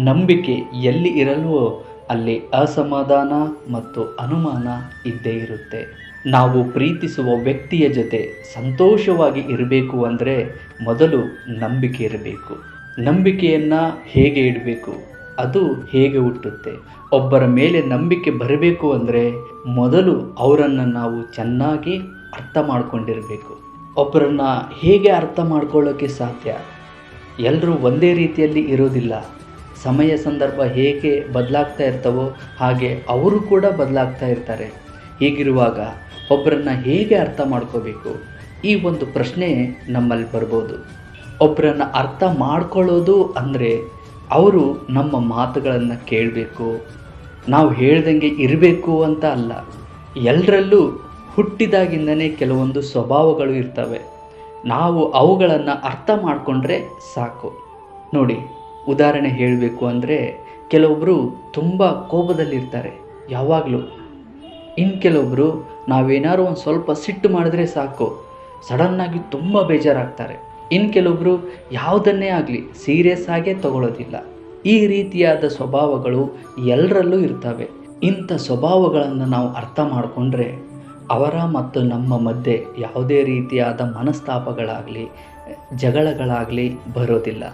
ನಂಬಿಕೆ ಎಲ್ಲಿ ಇರಲ್ವೋ ಅಲ್ಲಿ ಅಸಮಾಧಾನ ಮತ್ತು ಅನುಮಾನ ಇದ್ದೇ ಇರುತ್ತೆ. ನಾವು ಪ್ರೀತಿಸುವ ವ್ಯಕ್ತಿಯ ಜೊತೆ ಸಂತೋಷವಾಗಿ ಇರಬೇಕು ಅಂದರೆ ಮೊದಲು ನಂಬಿಕೆ ಇರಬೇಕು. ನಂಬಿಕೆಯನ್ನು ಹೇಗೆ ಇಡಬೇಕು, ಅದು ಹೇಗೆ ಹುಟ್ಟುತ್ತೆ? ಒಬ್ಬರ ಮೇಲೆ ನಂಬಿಕೆ ಬರಬೇಕು ಅಂದರೆ ಮೊದಲು ಅವರನ್ನು ನಾವು ಚೆನ್ನಾಗಿ ಅರ್ಥ ಮಾಡ್ಕೊಂಡಿರಬೇಕು. ಒಬ್ಬರನ್ನ ಹೇಗೆ ಅರ್ಥ ಮಾಡ್ಕೊಳ್ಳೋಕ್ಕೆ ಸಾಧ್ಯ? ಎಲ್ಲರೂ ಒಂದೇ ರೀತಿಯಲ್ಲಿ ಇರೋದಿಲ್ಲ. ಸಮಯ ಸಂದರ್ಭ ಹೇಗೆ ಬದಲಾಗ್ತಾ ಇರ್ತವೋ ಹಾಗೆ ಅವರು ಕೂಡ ಬದಲಾಗ್ತಾ ಇರ್ತಾರೆ. ಹೀಗಿರುವಾಗ ಒಬ್ಬರನ್ನ ಹೇಗೆ ಅರ್ಥ ಮಾಡ್ಕೋಬೇಕು? ಈ ಒಂದು ಪ್ರಶ್ನೆ ನಮ್ಮಲ್ಲಿ ಬರ್ಬೋದು. ಒಬ್ಬರನ್ನ ಅರ್ಥ ಮಾಡ್ಕೊಳ್ಳೋದು ಅಂದರೆ ಅವರು ನಮ್ಮ ಮಾತುಗಳನ್ನು ಕೇಳಬೇಕು, ನಾವು ಹೇಳ್ದಂಗೆ ಇರಬೇಕು ಅಂತ ಅಲ್ಲ. ಎಲ್ಲರಲ್ಲೂ ಹುಟ್ಟಿದಾಗಿಂದನೇ ಕೆಲವೊಂದು ಸ್ವಭಾವಗಳು ಇರ್ತವೆ. ನಾವು ಅವುಗಳನ್ನು ಅರ್ಥ ಮಾಡಿಕೊಂಡ್ರೆ ಸಾಕು. ನೋಡಿ, ಉದಾಹರಣೆ ಹೇಳಬೇಕು ಅಂದರೆ ಕೆಲವೊಬ್ಬರು ತುಂಬ ಕೋಪದಲ್ಲಿರ್ತಾರೆ ಯಾವಾಗಲೂ. ಇನ್ನು ಕೆಲವೊಬ್ಬರು ನಾವೇನಾದ್ರು ಒಂದು ಸ್ವಲ್ಪ ಸಿಟ್ಟು ಮಾಡಿದ್ರೆ ಸಾಕು, ಸಡನ್ನಾಗಿ ತುಂಬ ಬೇಜಾರಾಗ್ತಾರೆ. ಇನ್ನು ಕೆಲವೊಬ್ಬರು ಯಾವುದನ್ನೇ ಆಗಲಿ ಸೀರಿಯಸ್ ಆಗೇ ತಗೊಳ್ಳೋದಿಲ್ಲ. ಈ ರೀತಿಯಾದ ಸ್ವಭಾವಗಳು ಎಲ್ಲರಲ್ಲೂ ಇರ್ತವೆ. ಇಂಥ ಸ್ವಭಾವಗಳನ್ನು ನಾವು ಅರ್ಥ ಮಾಡಿಕೊಂಡ್ರೆ ಅವರ ಮತ್ತು ನಮ್ಮ ಮಧ್ಯೆ ಯಾವುದೇ ರೀತಿಯಾದ ಮನಸ್ತಾಪಗಳಾಗಲಿ ಜಗಳಗಳಾಗಲಿ ಬರೋದಿಲ್ಲ.